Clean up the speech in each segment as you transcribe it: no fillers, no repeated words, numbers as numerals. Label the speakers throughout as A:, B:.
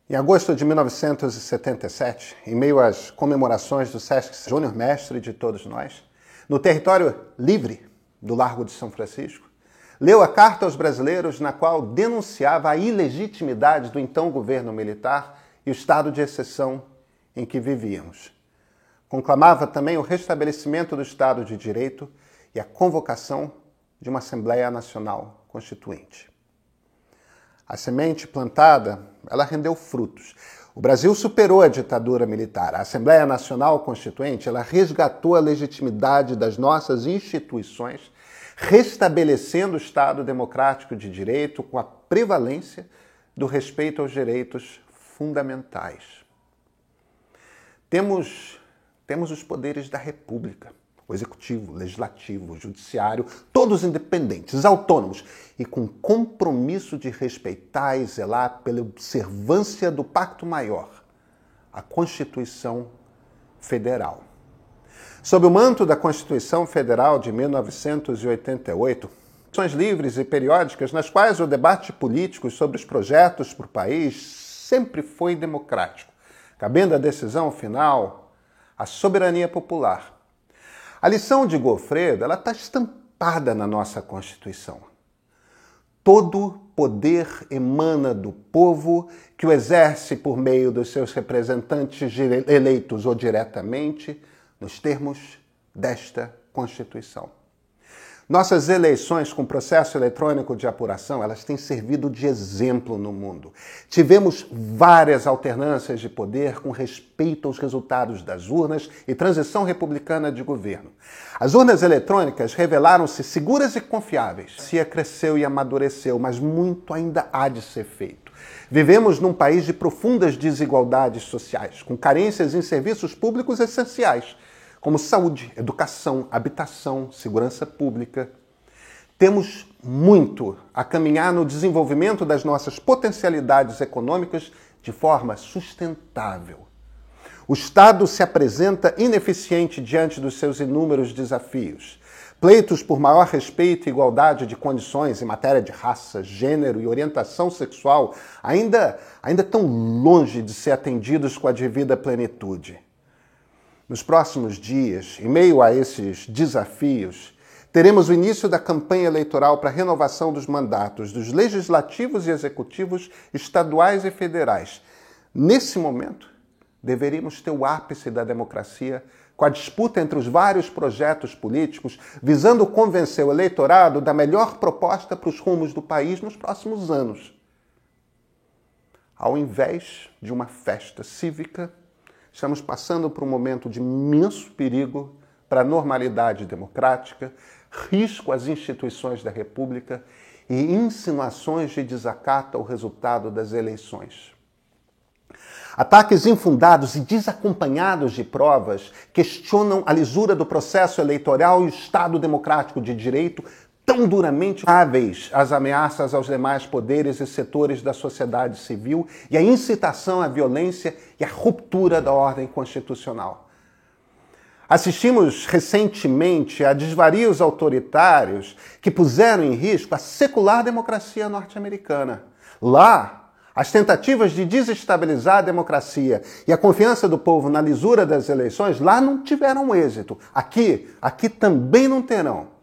A: Em agosto de 1977, em meio às comemorações do Sesc Júnior Mestre de todos nós, no território livre do Largo de São Francisco, leu a Carta aos Brasileiros na qual denunciava a ilegitimidade do então governo militar e o estado de exceção em que vivíamos. Conclamava também o restabelecimento do Estado de Direito e a convocação de uma Assembleia Nacional Constituinte. A semente plantada, ela rendeu frutos. O Brasil superou a ditadura militar. A Assembleia Nacional Constituinte, ela resgatou a legitimidade das nossas instituições, restabelecendo o Estado democrático de direito com a prevalência do respeito aos direitos fundamentais. Temos os poderes da República, o Executivo, o Legislativo, o Judiciário, todos independentes, autônomos e com compromisso de respeitar e zelar pela observância do Pacto Maior, a Constituição Federal. Sob o manto da Constituição Federal de 1988, sessões livres e periódicas nas quais o debate político sobre os projetos para o país sempre foi democrático, cabendo a decisão final à soberania popular. A lição de Goffredo está estampada na nossa Constituição. Todo poder emana do povo, que o exerce por meio dos seus representantes eleitos ou diretamente, nos termos desta Constituição. Nossas eleições com processo eletrônico de apuração, elas têm servido de exemplo no mundo. Tivemos várias alternâncias de poder com respeito aos resultados das urnas e transição republicana de governo. As urnas eletrônicas revelaram-se seguras e confiáveis. A democracia cresceu e amadureceu, mas muito ainda há de ser feito. Vivemos num país de profundas desigualdades sociais, com carências em serviços públicos essenciais, como saúde, educação, habitação, segurança pública. Temos muito a caminhar no desenvolvimento das nossas potencialidades econômicas de forma sustentável. O Estado se apresenta ineficiente diante dos seus inúmeros desafios. Pleitos por maior respeito e igualdade de condições em matéria de raça, gênero e orientação sexual ainda estão longe de ser atendidos com a devida plenitude. Nos próximos dias, em meio a esses desafios, teremos o início da campanha eleitoral para a renovação dos mandatos dos legislativos e executivos estaduais e federais. Nesse momento, deveríamos ter o ápice da democracia com a disputa entre os vários projetos políticos, visando convencer o eleitorado da melhor proposta para os rumos do país nos próximos anos. Ao invés de uma festa cívica, estamos passando por um momento de imenso perigo para a normalidade democrática, risco às instituições da República e insinuações de desacato ao resultado das eleições. Ataques infundados e desacompanhados de provas questionam a lisura do processo eleitoral e o Estado democrático de direito, tão duramente graves as ameaças aos demais poderes e setores da sociedade civil e a incitação à violência e à ruptura da ordem constitucional. Assistimos recentemente a desvarios autoritários que puseram em risco a secular democracia norte-americana. Lá, as tentativas de desestabilizar a democracia e a confiança do povo na lisura das eleições lá não tiveram êxito. Aqui também não terão.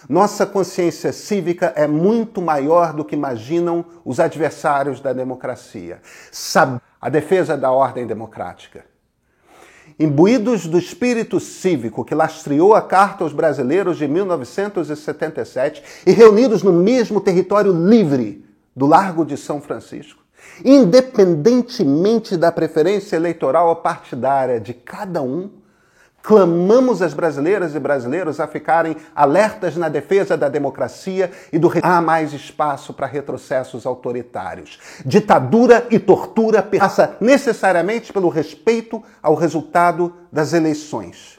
A: Nossa consciência cívica é muito maior do que imaginam os adversários da democracia. Sabe a defesa da ordem democrática. Imbuídos do espírito cívico que lastreou a Carta aos Brasileiros de 1977 e reunidos no mesmo território livre do Largo de São Francisco, independentemente da preferência eleitoral ou partidária de cada um, clamamos as brasileiras e brasileiros a ficarem alertas na defesa da democracia e do há mais espaço para retrocessos autoritários. Ditadura e tortura passa necessariamente pelo respeito ao resultado das eleições.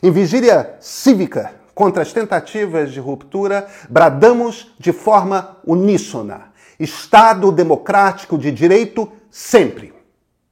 A: Em vigília cívica contra as tentativas de ruptura, bradamos de forma uníssona: Estado democrático de direito sempre.